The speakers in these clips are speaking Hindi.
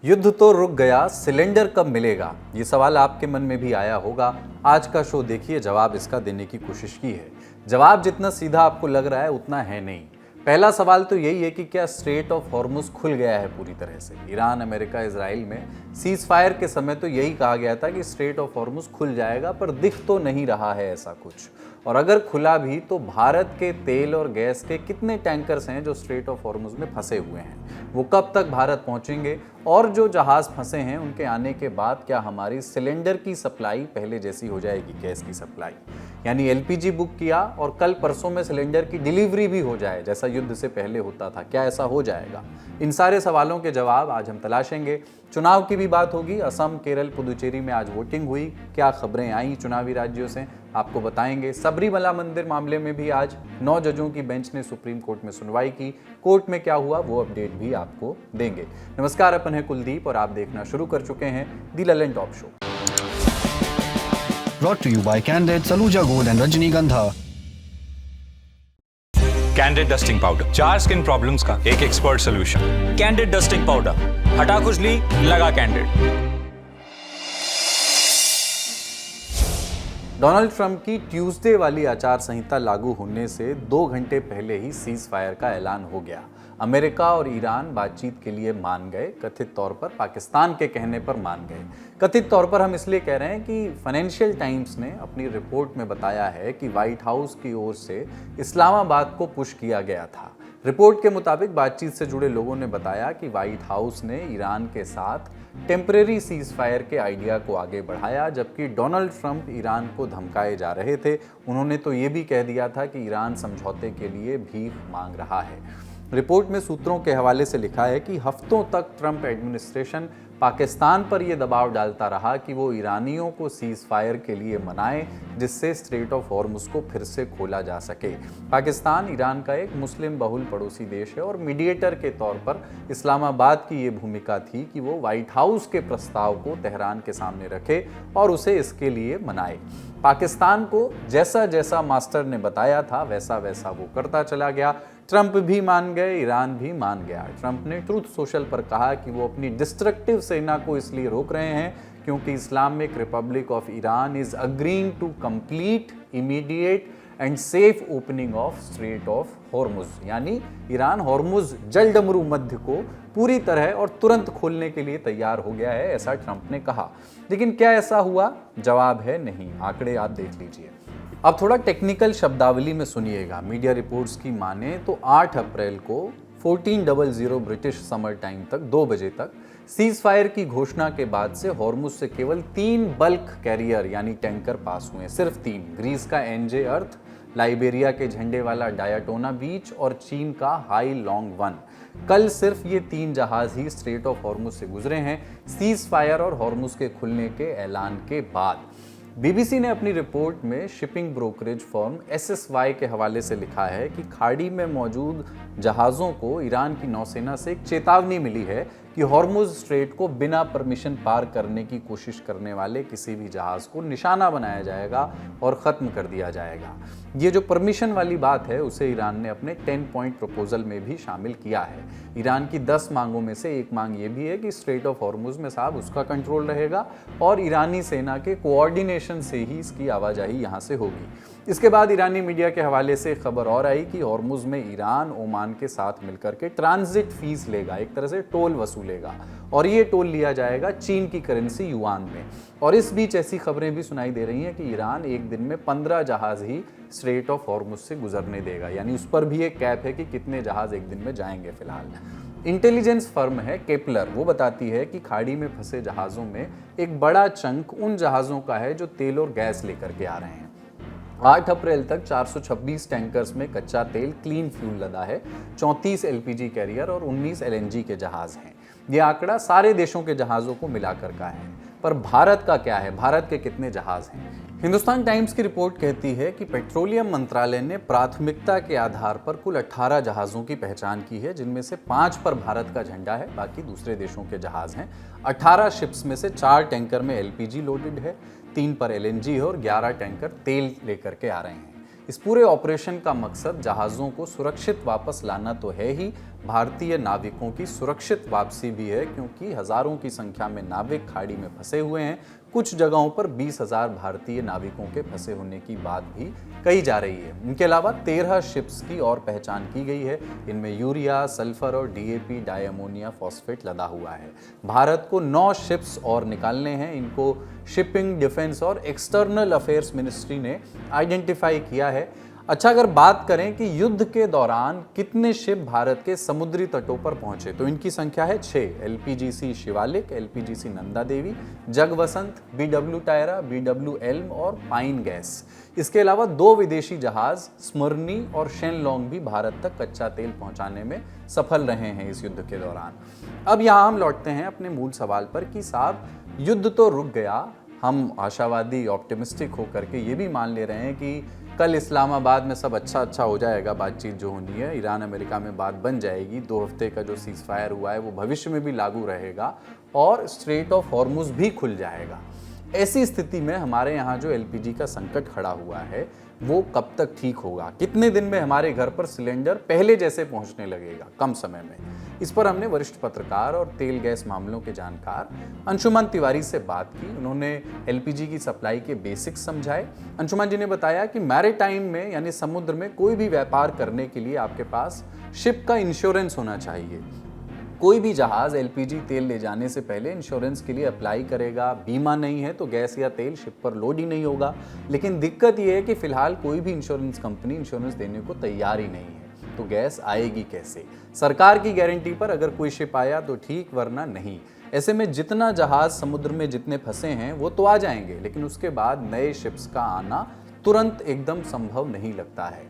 युद्ध तो रुक गया, सिलेंडर कब मिलेगा? ये सवाल आपके मन में भी आया होगा। आज का शो देखिए, जवाब इसका देने की कोशिश की है। जवाब जितना सीधा आपको लग रहा है उतना है नहीं। पहला सवाल तो यही है कि क्या स्ट्रेट ऑफ हॉर्मुज खुल गया है पूरी तरह से? ईरान, अमेरिका, इजराइल में सीज फायर के समय तो यही कहा गया था कि स्ट्रेट ऑफ हॉर्मुज खुल जाएगा, पर दिख तो नहीं रहा है ऐसा कुछ। और अगर खुला भी तो भारत के तेल और गैस के कितने टैंकर्स हैं जो स्ट्रेट ऑफ हॉर्मुज में फंसे हुए हैं? वो कब तक भारत पहुंचेंगे? और जो जहाज फंसे हैं उनके आने के बाद क्या हमारी सिलेंडर की सप्लाई पहले जैसी हो जाएगी, गैस की सप्लाई? यानी एलपीजी बुक किया और कल परसों में सिलेंडर की डिलीवरी भी हो जाए जैसा युद्ध से पहले होता था, क्या ऐसा हो जाएगा? इन सारे सवालों के जवाब आज हम तलाशेंगे। चुनाव की भी बात होगी। असम, केरल, पुदुचेरी में आज वोटिंग हुई। क्या खबरें आई चुनावी राज्यों से, आपको बताएंगे। सबरीमला मंदिर मामले में भी आज 9 जजों की बेंच ने सुप्रीम कोर्ट में सुनवाई की। कोर्ट में क्या हुआ वो अपडेट भी आपको देंगे। नमस्कार, अपन है कुलदीप और आप देखना शुरू कर चुके हैं दी ललन टॉप शो। Brought to you by Candid, Saluja Gold and Rajnigandha. Candid dusting powder, 4 skin problems का एक expert solution. Candid dusting powder, हटा खुजली, लगा कैंडिड। डोनाल्ड ट्रंप की ट्यूसडे वाली आचार संहिता लागू होने से 2 घंटे पहले ही सीज फायर का ऐलान हो गया। अमेरिका और ईरान बातचीत के लिए मान गए, कथित तौर पर पाकिस्तान के कहने पर मान गए। कथित तौर पर हम इसलिए कह रहे हैं कि फाइनेंशियल टाइम्स ने अपनी रिपोर्ट में बताया है कि व्हाइट हाउस की ओर से इस्लामाबाद को पुश किया गया था। रिपोर्ट के मुताबिक बातचीत से जुड़े लोगों ने बताया कि व्हाइट हाउस ने ईरान के साथ टेम्परेरी सीज फायर के आइडिया को आगे बढ़ाया, जबकि डोनाल्ड ट्रंप ईरान को धमकाए जा रहे थे। उन्होंने तो ये भी कह दिया था कि ईरान समझौते के लिए भीख मांग रहा है। रिपोर्ट में सूत्रों के हवाले से लिखा है कि हफ्तों तक ट्रंप एडमिनिस्ट्रेशन पाकिस्तान पर यह दबाव डालता रहा कि वो ईरानियों को सीज फायर के लिए मनाए, जिससे स्ट्रेट ऑफ हॉर्मुज को फिर से खोला जा सके। पाकिस्तान ईरान का एक मुस्लिम बहुल पड़ोसी देश है और मीडिएटर के तौर पर इस्लामाबाद की ये भूमिका थी कि वो व्हाइट हाउस के प्रस्ताव को तेहरान के सामने रखे और उसे इसके लिए मनाए। पाकिस्तान को जैसा जैसा मास्टर ने बताया था वैसा वैसा वो करता चला गया। ट्रंप भी मान गए, ईरान भी मान गया। ट्रंप ने ट्रूथ सोशल पर कहा कि वो अपनी डिस्ट्रक्टिव सेना को इसलिए रोक रहे हैं क्योंकि Islamic Republic of Iran is agreeing to complete, immediate and safe opening of Strait of Hormuz. यानी ईरान हॉर्मुज जलडमरू मध्य को पूरी तरह और तुरंत खोलने के लिए तैयार हो गया है, ऐसा ट्रंप ने कहा। लेकिन क्या ऐसा हुआ? जवाब है नहीं। आंकड़े आप देख लीजिए। अब थोड़ा टेक्निकल शब्दावली में सुनिएगा। मीडिया रिपोर्ट्स की माने तो 8 अप्रैल को 1400 ब्रिटिश समर टाइम तक 2 बजे तक सीज फायर की घोषणा के बाद से हॉर्मुज से केवल 3 बल्क कैरियर यानी टैंकर पास हुए, सिर्फ 3। ग्रीस का एनजे अर्थ, लाइबेरिया के झंडे वाला डायाटोना बीच और चीन का हाई लॉन्ग 1। कल सिर्फ ये 3 जहाज ही स्ट्रेट ऑफ हॉर्मुज से गुजरे हैं सीज फायर और हॉर्मुज के खुलने के ऐलान के बाद। बीबीसी ने अपनी रिपोर्ट में शिपिंग ब्रोकरेज फर्म एसएसवाई के हवाले से लिखा है कि खाड़ी में मौजूद जहाज़ों को ईरान की नौसेना से एक चेतावनी मिली है कि हॉर्मुज स्ट्रेट को बिना परमिशन पार करने की कोशिश करने वाले किसी भी जहाज़ को निशाना बनाया जाएगा और ख़त्म कर दिया जाएगा। ये जो परमिशन वाली बात है उसे ईरान ने अपने 10 पॉइंट प्रपोजल में भी शामिल किया है। ईरान की 10 मांगों में से एक मांग ये भी है कि स्ट्रेट ऑफ हॉर्मुज में साहब उसका कंट्रोल रहेगा और ईरानी सेना के कोऑर्डिनेशन से ही इसकी आवाजाही यहाँ से होगी। इसके बाद ईरानी मीडिया के हवाले से खबर और आई कि हॉर्मुज में ईरान ओमान के साथ मिलकर के ट्रांजिट फीस लेगा, एक तरह से टोल वसूलेगा, और ये टोल लिया जाएगा चीन की करेंसी युआन में। और इस बीच ऐसी खबरें भी सुनाई दे रही हैं कि ईरान एक दिन में 15 जहाज ही स्ट्रेट ऑफ हॉर्मुज से गुजरने देगा, यानी उस पर भी एक कैप है कि कितने जहाज एक दिन में जाएंगे। फिलहाल इंटेलिजेंस फर्म है केपलर, वो बताती है कि खाड़ी में फंसे जहाज़ों में एक बड़ा चंक उन जहाज़ों का है जो तेल और गैस लेकर के आ रहे हैं। 8 अप्रैल तक 426 टैंकर्स में कच्चा तेल क्लीन फ्यूल लदा है, 34 एलपीजी कैरियर और 19 एलएनजी के जहाज़ हैं। ये आंकड़ा सारे देशों के जहाज़ों को मिलाकर का है। पर भारत का क्या है? भारत के कितने जहाज़ हैं? हिंदुस्तान टाइम्स की रिपोर्ट कहती है कि पेट्रोलियम मंत्रालय ने प्राथमिकता के आधार पर कुल 18 जहाज़ों की पहचान की है, जिनमें से 5 पर भारत का झंडा है, बाकी दूसरे देशों के जहाज़ हैं। 18 शिप्स में से 4 टैंकर में एलपीजी लोडेड है, 3 पर एलएनजी है और 11 टैंकर तेल लेकर के आ रहे हैं। इस पूरे ऑपरेशन का मकसद जहाज़ों को सुरक्षित वापस लाना तो है ही, भारतीय नाविकों की सुरक्षित वापसी भी है, क्योंकि हजारों की संख्या में नाविक खाड़ी में फंसे हुए हैं। कुछ जगहों पर 20,000 भारतीय नाविकों के फंसे होने की बात भी कही जा रही है। इनके अलावा 13 शिप्स की और पहचान की गई है। इनमें यूरिया, सल्फर और डीएपी डाई अमोनिया फॉस्फेट लदा हुआ है। भारत को 9 शिप्स और निकालने हैं। इनको शिपिंग, डिफेंस और एक्सटर्नल अफेयर्स मिनिस्ट्री ने आइडेंटिफाई किया है। अच्छा, अगर बात करें कि युद्ध के दौरान कितने शिप भारत के समुद्री तटों पर पहुंचे, तो इनकी संख्या है 6। एलपीजीसी शिवालिक, एलपीजीसी नंदा देवी, जगवसंत, बीडब्ल्यू टायरा, बीडब्ल्यू एल्म और पाइन गैस। इसके अलावा 2 विदेशी जहाज स्मरनी और शेनलोंग भी भारत तक कच्चा तेल पहुंचाने में सफल रहे हैं इस युद्ध के दौरान। अब यहाँ हम लौटते हैं अपने मूल सवाल पर कि साहब, युद्ध तो रुक गया, हम आशावादी, ऑप्टिमिस्टिक होकर के ये भी मान ले रहे हैं कि कल इस्लामाबाद में सब अच्छा हो जाएगा, बातचीत जो होनी है ईरान अमेरिका में बात बन जाएगी, 2 हफ्ते का जो सीज फायर हुआ है वो भविष्य में भी लागू रहेगा और स्ट्रेट ऑफ हॉर्मुज भी खुल जाएगा। ऐसी स्थिति में हमारे यहाँ जो एलपीजी का संकट खड़ा हुआ है वो कब तक ठीक होगा? कितने दिन में हमारे घर पर सिलेंडर पहले जैसे पहुंचने लगेगा कम समय में? इस पर हमने वरिष्ठ पत्रकार और तेल गैस मामलों के जानकार अंशुमन तिवारी से बात की। उन्होंने एलपीजी की सप्लाई के बेसिक्स समझाए। अंशुमन जी ने बताया कि मैरीटाइम में यानी समुद्र में कोई भी व्यापार करने के लिए आपके पास शिप का इंश्योरेंस होना चाहिए। कोई भी जहाज एलपीजी तेल ले जाने से पहले इंश्योरेंस के लिए अप्लाई करेगा। बीमा नहीं है तो गैस या तेल शिप पर लोड ही नहीं होगा। लेकिन दिक्कत यह है कि फिलहाल कोई भी इंश्योरेंस कंपनी इंश्योरेंस देने को तैयार ही नहीं है, तो गैस आएगी कैसे? सरकार की गारंटी पर अगर कोई शिप आया तो ठीक, वरना नहीं। ऐसे में जितना जहाज समुद्र में जितने फंसे हैं वो तो आ जाएंगे, लेकिन उसके बाद नए शिप्स का आना तुरंत एकदम संभव नहीं लगता है।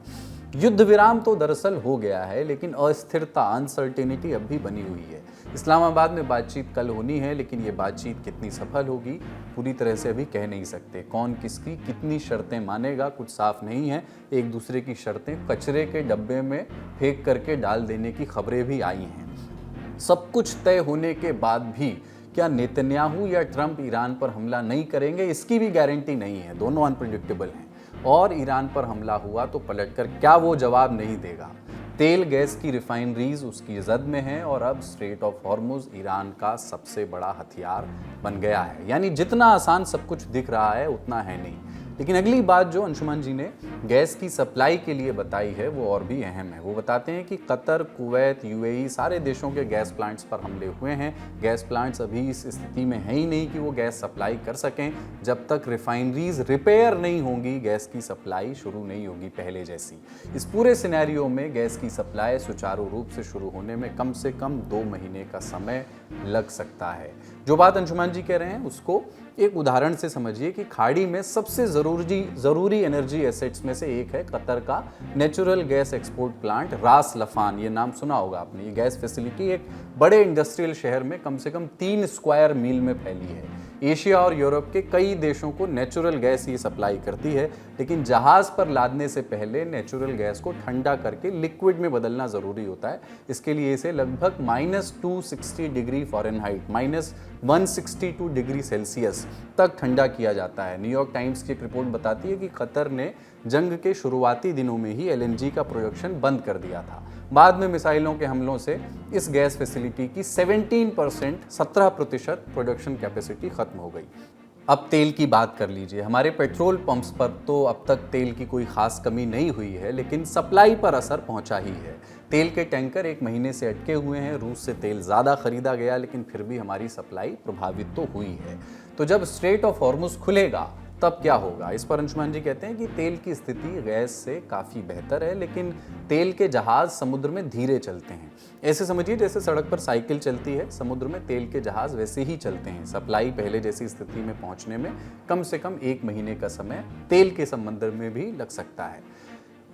युद्ध विराम तो दरअसल हो गया है, लेकिन अस्थिरता, अनसर्टेनिटी अब भी बनी हुई है। इस्लामाबाद में बातचीत कल होनी है, लेकिन ये बातचीत कितनी सफल होगी पूरी तरह से अभी कह नहीं सकते। कौन किसकी कितनी शर्तें मानेगा कुछ साफ नहीं है। एक दूसरे की शर्तें कचरे के डब्बे में फेंक करके डाल देने की खबरें भी आई हैं। सब कुछ तय होने के बाद भी क्या नेतन्याहू या ट्रंप ईरान पर हमला नहीं करेंगे, इसकी भी गारंटी नहीं है। दोनों अनप्रेडिक्टेबल हैं। और ईरान पर हमला हुआ तो पलटकर क्या वो जवाब नहीं देगा? तेल गैस की रिफाइनरीज उसकी जद में हैं और अब स्ट्रेट ऑफ हॉर्मुज ईरान का सबसे बड़ा हथियार बन गया है। यानी जितना आसान सब कुछ दिख रहा है उतना है नहीं। लेकिन अगली बात जो अंशुमन जी ने गैस की सप्लाई के लिए बताई है वो और भी अहम है। वो बताते हैं कि कतर, कुवैत, यूएई सारे देशों के गैस प्लांट्स पर हमले हुए हैं। गैस प्लांट्स अभी इस स्थिति में है ही नहीं कि वो गैस सप्लाई कर सकें। जब तक रिफाइनरीज रिपेयर नहीं होंगी, गैस की सप्लाई शुरू नहीं होगी पहले जैसी। इस पूरे सिनेरियो में गैस की सप्लाई सुचारू रूप से शुरू होने में कम से कम 2 महीने का समय लग सकता है। जो बात अंशुमन जी कह रहे हैं उसको एक उदाहरण से समझिए कि खाड़ी में सबसे ज़रूरी एनर्जी एसेट्स में से एक है कतर का नेचुरल गैस एक्सपोर्ट प्लांट रास लफान। ये नाम सुना होगा आपने। ये गैस फैसिलिटी एक बड़े इंडस्ट्रियल शहर में कम से कम 3 स्क्वायर मील में फैली है। एशिया और यूरोप के कई देशों को नेचुरल गैस ये सप्लाई करती है, लेकिन जहाज़ पर लादने से पहले नेचुरल गैस को ठंडा करके लिक्विड में बदलना ज़रूरी होता है। इसके लिए इसे लगभग -260 डिग्री फ़ारेनहाइट, -162 डिग्री सेल्सियस तक ठंडा किया जाता है। न्यूयॉर्क टाइम्स की एक रिपोर्ट बताती है कि कतर ने जंग के शुरुआती दिनों में ही एलएनजी का प्रोडक्शन बंद कर दिया था। बाद में मिसाइलों के हमलों से इस गैस फैसिलिटी की 17% प्रोडक्शन कैपेसिटी खत्म हो गई। अब तेल की बात कर लीजिए। हमारे पेट्रोल पंप्स पर तो अब तक तेल की कोई खास कमी नहीं हुई है, लेकिन सप्लाई पर असर पहुंचा ही है। तेल के टैंकर 1 महीने से अटके हुए हैं। रूस से तेल ज़्यादा खरीदा गया, लेकिन फिर भी हमारी सप्लाई प्रभावित तो हुई है। तो जब स्ट्रेट ऑफ हॉर्मुज खुलेगा तब क्या होगा? इस पर अंशुमन जी कहते हैं कि तेल की स्थिति गैस से काफ़ी बेहतर है, लेकिन तेल के जहाज़ समुद्र में धीरे चलते हैं। ऐसे समझिए जैसे सड़क पर साइकिल चलती है, समुद्र में तेल के जहाज़ वैसे ही चलते हैं। सप्लाई पहले जैसी स्थिति में पहुंचने में कम से कम 1 महीने का समय तेल के संबंध में भी लग सकता है।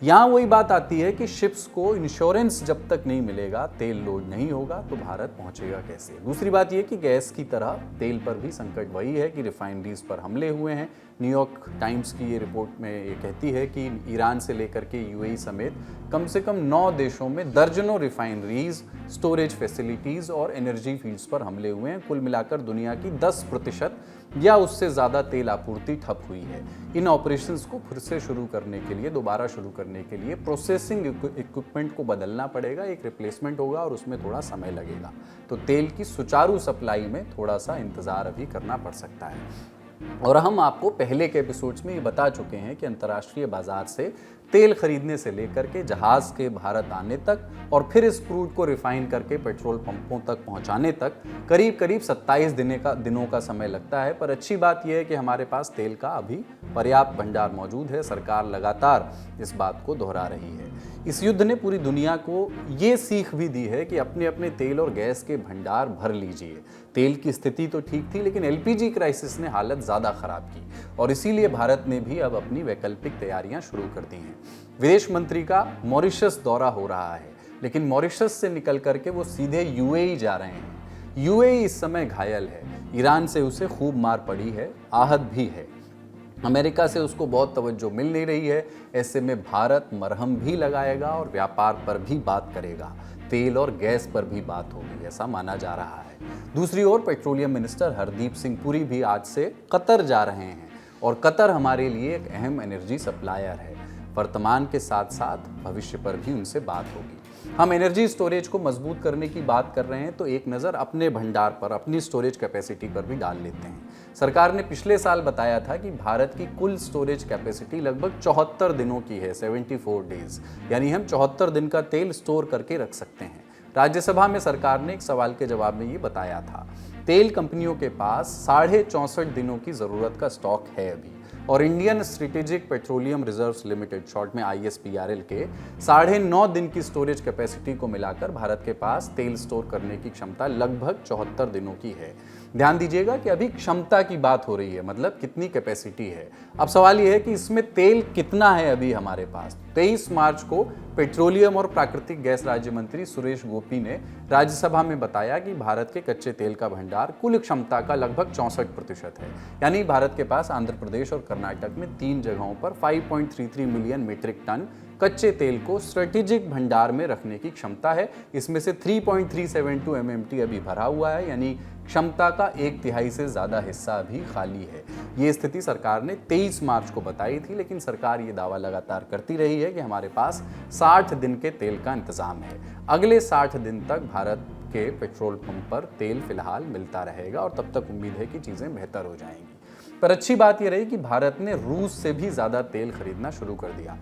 यहाँ वही बात आती है कि शिप्स को इंश्योरेंस जब तक नहीं मिलेगा, तेल लोड नहीं होगा, तो भारत पहुंचेगा कैसे? दूसरी बात यह कि गैस की तरह तेल पर भी संकट वही है कि रिफाइनरीज पर हमले हुए हैं। न्यूयॉर्क टाइम्स की ये रिपोर्ट में ये कहती है कि ईरान से लेकर के यूएई समेत कम से कम 9 देशों में दर्जनों रिफाइनरीज, स्टोरेज फैसिलिटीज़ और एनर्जी फील्ड्स पर हमले हुए हैं। कुल मिलाकर दुनिया की 10% या उससे ज़्यादा तेल आपूर्ति ठप हुई है। इन ऑपरेशंस को फिर से शुरू करने के लिए, दोबारा शुरू करने करने के लिए प्रोसेसिंग इक्विपमेंट को बदलना पड़ेगा, एक रिप्लेसमेंट होगा और उसमें थोड़ा समय लगेगा। तो तेल की सुचारू सप्लाई में थोड़ा सा इंतज़ार अभी करना पड़ सकता है। और हम आपको पहले के एपिसोड्स में ये बता चुके हैं कि अंतर्राष्ट्रीय बाजार से तेल खरीदने से लेकर के जहाज के भारत आने तक और फिर इस क्रूड को रिफाइन करके पेट्रोल पंपों तक पहुंचाने तक करीब करीब 27 दिनों का समय लगता है। पर अच्छी बात यह है कि हमारे पास तेल का अभी पर्याप्त भंडार मौजूद है। सरकार लगातार इस बात को दोहरा रही है। इस युद्ध ने पूरी दुनिया को ये सीख भी दी है कि अपने अपने तेल और गैस के भंडार भर लीजिए। तेल की स्थिति तो ठीक थी, लेकिन एलपीजी क्राइसिस ने हालत ज़्यादा खराब की और इसीलिए भारत ने भी अब अपनी वैकल्पिक तैयारियां शुरू कर दी हैं। विदेश मंत्री का मॉरिशस दौरा हो रहा है, लेकिन मॉरिशस से निकल करके वो सीधे यूएई जा रहे हैं। यूएई इस समय घायल है, ईरान से उसे खूब मार पड़ी है, आहत भी है। अमेरिका से उसको बहुत तवज्जो मिल नहीं रही है। ऐसे में भारत मरहम भी लगाएगा और व्यापार पर भी बात करेगा, तेल और गैस पर भी बात होगी, ऐसा माना जा रहा है। दूसरी ओर पेट्रोलियम मिनिस्टर हरदीप सिंह पुरी भी आज से कतर जा रहे हैं और कतर हमारे लिए एक अहम एनर्जी सप्लायर है। वर्तमान के साथ साथ भविष्य पर भी उनसे बात होगी। हम एनर्जी स्टोरेज को मजबूत करने की बात कर रहे हैं तो एक नज़र अपने भंडार पर, अपनी स्टोरेज कैपेसिटी पर भी डाल लेते हैं। सरकार ने पिछले साल बताया था कि भारत की कुल स्टोरेज कैपेसिटी लगभग 74 दिनों की है, 74 डेज, यानी हम 74 दिन का तेल स्टोर करके रख सकते हैं। राज्यसभा में सरकार ने एक सवाल के जवाब में ये बताया था। तेल कंपनियों के पास 64.5 दिनों की ज़रूरत का स्टॉक है अभी, और Indian strategic petroleum reserves limited, short में ISPRL के 9.5 दिन की स्टोरेज कैपेसिटी को मिलाकर भारत के पास तेल स्टोर करने की क्षमता लगभग 74 दिनों की है। ध्यान दीजिएगा कि अभी क्षमता की बात हो रही है, मतलब कितनी कैपेसिटी है। अब सवाल यह है कि इसमें तेल कितना है अभी हमारे पास। 23 मार्च को पेट्रोलियम और प्राकृतिक गैस राज्य मंत्री सुरेश गोपी ने राज्यसभा में बताया कि भारत के कच्चे तेल का भंडार कुल क्षमता का लगभग 64% है। यानी भारत के पास आंध्र प्रदेश और कर्नाटक में 3 जगहों पर 5.33 मिलियन मीट्रिक टन कच्चे तेल को स्ट्रेटेजिक भंडार में रखने की क्षमता है। इसमें से 3.372 MMT अभी भरा हुआ है, यानी क्षमता का 1/3 से ज़्यादा हिस्सा अभी खाली है। ये स्थिति सरकार ने 23 मार्च को बताई थी, लेकिन सरकार ये दावा लगातार करती रही है कि हमारे पास 60 दिन के तेल का इंतज़ाम है। अगले 60 दिन तक भारत के पेट्रोल पंप पर तेल फिलहाल मिलता रहेगा और तब तक उम्मीद है कि चीज़ें बेहतर हो जाएंगी। पर अच्छी बात यह रही कि भारत ने रूस से भी ज़्यादा तेल खरीदना शुरू कर दिया।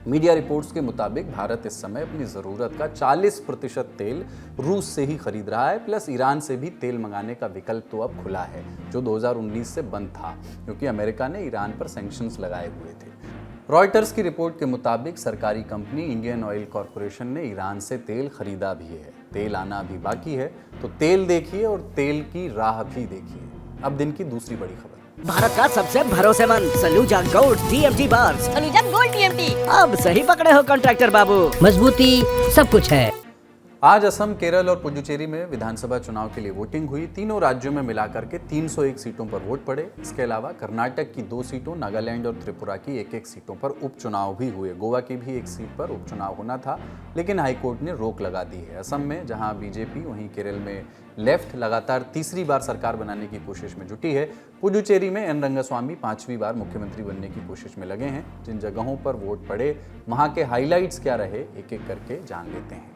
मीडिया रिपोर्ट्स के मुताबिक भारत इस समय अपनी ज़रूरत का 40% तेल रूस से ही खरीद रहा है, प्लस ईरान से भी तेल मंगाने का विकल्प तो अब खुला है, जो 2019 से बंद था क्योंकि अमेरिका ने ईरान पर सैंक्शंस लगाए हुए थे। रॉयटर्स की रिपोर्ट के मुताबिक सरकारी कंपनी इंडियन ऑयल कॉरपोरेशन ने ईरान से तेल खरीदा भी है। तेल आना अभी बाकी है, तो तेल देखिए और तेल की राह भी देखिए। अब दिन की दूसरी बड़ी खबर। भारत का सबसे भरोसेमंद Saluja Gold TMT bar. Saluja Gold TMT। अब सही पकड़े हो कॉन्ट्रैक्टर बाबू, मजबूती सब कुछ है। आज असम, केरल और पुडुचेरी में विधानसभा चुनाव के लिए वोटिंग हुई। तीनों राज्यों में मिलाकर के 301 सीटों पर वोट पड़े। इसके अलावा कर्नाटक की 2 सीटों, नागालैंड और त्रिपुरा की 1-1 सीटों पर उपचुनाव भी हुए। गोवा की भी 1 सीट पर उपचुनाव होना था, लेकिन हाईकोर्ट ने रोक लगा दी है। असम में जहां बीजेपी, वहीं केरल में लेफ्ट लगातार तीसरी बार सरकार बनाने की कोशिश में जुटी है। पुडुचेरी में एन रंगास्वामी 5वीं बार मुख्यमंत्री बनने की कोशिश में लगे हैं। जिन जगहों पर वोट पड़े वहां के हाईलाइट्स क्या रहे, एक-एक करके जान लेते हैं।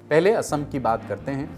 पहले असम की बात करते हैं।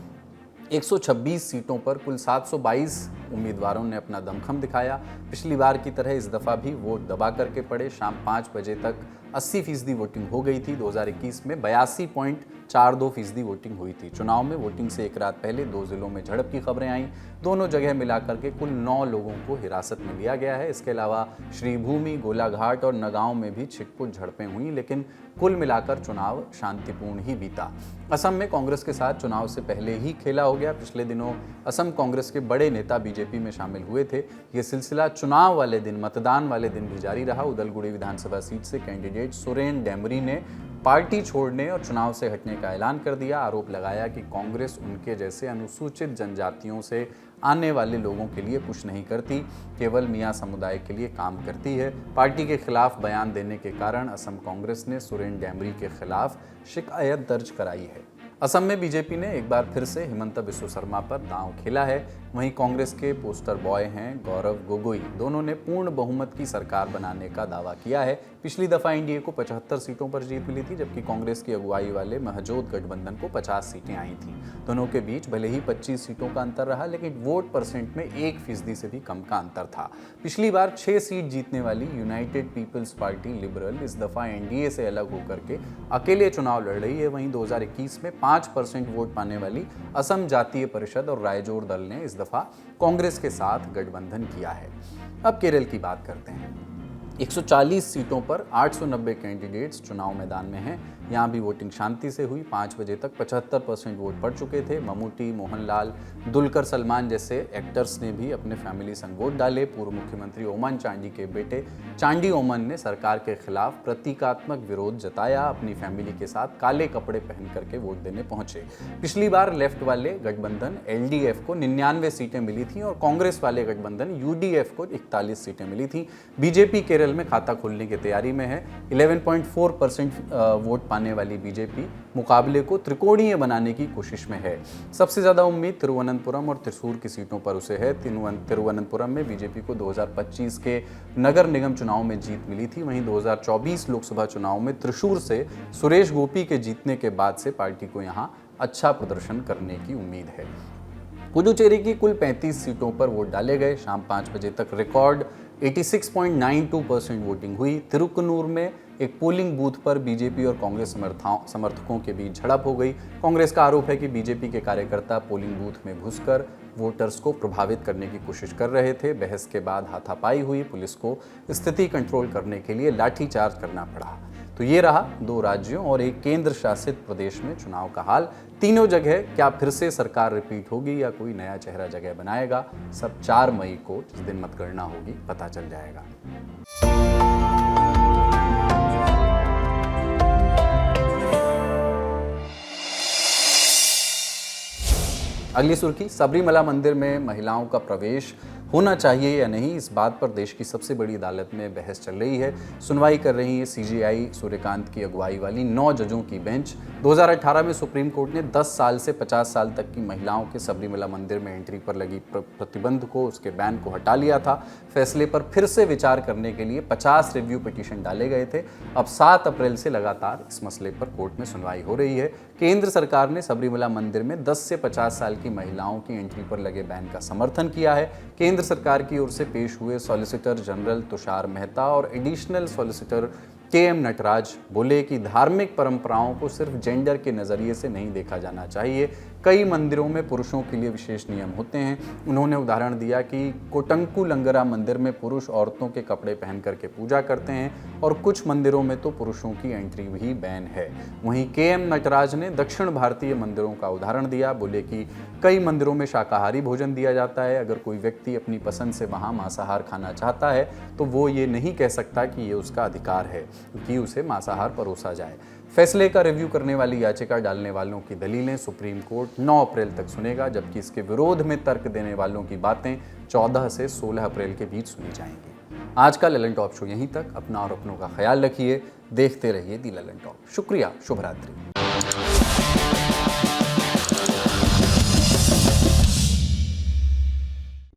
126 सीटों पर कुल 722 उम्मीदवारों ने अपना दमखम दिखाया। पिछली बार की तरह इस दफ़ा भी वोट दबा करके पड़े। शाम 5 बजे तक 80% वोटिंग हो गई थी। 2021 में 82.42% वोटिंग हुई थी। चुनाव में वोटिंग से एक रात पहले 2 जिलों में झड़प की खबरें आईं। दोनों जगह मिलाकर के कुल 9 लोगों को हिरासत में लिया गया है। इसके अलावा श्रीभूमि, गोलाघाट और नगांव में भी छिटपुट झड़पें हुई, लेकिन कुल मिलाकर चुनाव शांतिपूर्ण ही बीता। असम में कांग्रेस के साथ चुनाव से पहले ही खेला हो गया। पिछले दिनों असम कांग्रेस के बड़े नेता बीजेपी में शामिल हुए थे। ये सिलसिला चुनाव वाले दिन, मतदान वाले दिन भी जारी रहा। उदलगुड़ी विधानसभा सीट से कैंडिडेट सुरेन डेमरी ने पार्टी छोड़ने और चुनाव से हटने का ऐलान कर दिया। आरोप लगाया कि कांग्रेस उनके जैसे अनुसूचित जनजातियों से आने वाले लोगों के लिए कुछ नहीं करती, केवल मियाँ समुदाय के लिए काम करती है। पार्टी के खिलाफ बयान देने के कारण असम कांग्रेस ने सुरेन डेमरी के खिलाफ शिकायत दर्ज कराई है। असम में बीजेपी ने एक बार फिर से हिमंता बिस्व शर्मा पर दांव खेला है। वहीं कांग्रेस के पोस्टर बॉय हैं गौरव गोगोई, दोनों ने पूर्ण बहुमत की सरकार बनाने का दावा किया है। पिछली दफा एनडीए को 75 सीटों पर जीत मिली थी, जबकि कांग्रेस की अगुवाई वाले महजोत गठबंधन को 50 सीटें आई थीं। दोनों के बीच भले ही 25 सीटों का अंतर रहा, लेकिन वोट परसेंट में 1% से भी कम का अंतर था। पिछली बार 6 सीट जीतने वाली यूनाइटेड पीपल्स पार्टी लिबरल इस दफा एनडीए से अलग होकर के अकेले चुनाव लड़ रही है। वहीं 2021 में 5% वोट पाने वाली असम जातीय परिषद और रायजोर दल ने इस दफा कांग्रेस के साथ गठबंधन किया है। अब केरल की बात करते हैं। 140 सीटों पर 890 कैंडिडेट्स चुनाव मैदान में हैं। यहाँ भी वोटिंग शांति से हुई। 5 बजे तक 75% वोट पड़ चुके थे। ममूटी, मोहनलाल, दुलकर सलमान जैसे एक्टर्स ने भी अपने फैमिली संग वोट डाले। पूर्व मुख्यमंत्री ओमन चांडी के बेटे चांडी ओमन ने सरकार के खिलाफ प्रतीकात्मक विरोध जताया। अपनी फैमिली के साथ काले कपड़े पहन करके वोट देने पहुंचे। पिछली बार लेफ्ट वाले गठबंधन एलडीएफ को 99 सीटें मिली थी और कांग्रेस वाले गठबंधन यूडीएफ को 41 सीटें मिली थी। बीजेपी केरल में खाता खोलने की तैयारी में है। 11.4% वोट पाने वाली बीजेपी मुकाबले को त्रिकोणीय बनाने की कोशिश में है। सबसे ज्यादा उम्मीद तिरुवनंतपुरम और त्रिशूर की सीटों पर उसे है। तिरुवनंतपुरम में बीजेपी को 2025 के नगर निगम चुनाव में जीत मिली थी। वहीं 2024 लोकसभा चुनाव में त्रिशूर से सुरेश गोपी के जीतने के बाद से पार्टी को यहां अच्छा प्रदर्शन करने की उम्मीद है। पुडुचेरी की कुल 35 सीटों पर वोट डाले गए। शाम 5 बजे तक रिकॉर्ड 86.92% वोटिंग हुई। तिरुकनूर में एक पोलिंग बूथ पर बीजेपी और कांग्रेस समर्थकों के बीच झड़प हो गई। कांग्रेस का आरोप है कि बीजेपी के कार्यकर्ता पोलिंग बूथ में घुसकर वोटर्स को प्रभावित करने की कोशिश कर रहे थे। बहस के बाद हाथापाई हुई। पुलिस को स्थिति कंट्रोल करने के लिए लाठीचार्ज करना पड़ा। तो ये रहा 2 राज्यों और एक केंद्र शासित प्रदेश में चुनाव का हाल। तीनों जगह क्या फिर से सरकार रिपीट होगी या कोई नया चेहरा जगह बनाएगा, सब 4 मई को जिस दिन मतगणना होगी पता चल जाएगा। अगली सुर्खी, सबरीमला मंदिर में महिलाओं का प्रवेश होना चाहिए या नहीं, इस बात पर देश की सबसे बड़ी अदालत में बहस चल रही है। सुनवाई कर रही है सीजेआई सूर्यकांत की अगुवाई वाली 9 जजों की बेंच। 2018 में सुप्रीम कोर्ट ने 10 साल से 50 साल तक की महिलाओं के सबरीमला मंदिर में एंट्री पर लगी प्रतिबंध को, उसके बैन को हटा लिया था। फैसले पर फिर से विचार करने के लिए 50 रिव्यू पिटीशन डाले गए थे। अब 7 अप्रैल से लगातार इस मसले पर कोर्ट में सुनवाई हो रही है। केंद्र सरकार ने सबरीमला मंदिर में 10 से 50 साल की महिलाओं की एंट्री पर लगे बैन का समर्थन किया है। केंद्र सरकार की ओर से पेश हुए सॉलिसिटर जनरल तुषार मेहता और एडिशनल सॉलिसिटर के.एम. नटराज बोले कि धार्मिक परंपराओं को सिर्फ जेंडर के नज़रिए से नहीं देखा जाना चाहिए। कई मंदिरों में पुरुषों के लिए विशेष नियम होते हैं। उन्होंने उदाहरण दिया कि कोटंकू लंगरा मंदिर में पुरुष औरतों के कपड़े पहन करके पूजा करते हैं और कुछ मंदिरों में तो पुरुषों की एंट्री भी बैन है। वहीं के.एम. नटराज ने दक्षिण भारतीय मंदिरों का उदाहरण दिया। बोले कि कई मंदिरों में शाकाहारी भोजन दिया जाता है। अगर कोई व्यक्ति अपनी पसंद से वहाँ मांसाहार खाना चाहता है तो वो ये नहीं कह सकता कि ये उसका अधिकार है कि उसे मांसाहार परोसा जाए। फैसले का रिव्यू करने वाली याचिका डालने वालों की दलीलें सुप्रीम कोर्ट 9 अप्रैल तक सुनेगा, जबकि इसके विरोध में तर्क देने वालों की बातें 14 से 16 अप्रैल के बीच सुनी जाएंगी। आज का ललन टॉप शो यहीं तक। अपना और अपनों का ख्याल रखिए। देखते रहिए दी ललन टॉप। शुक्रिया। शुभ रात्रि।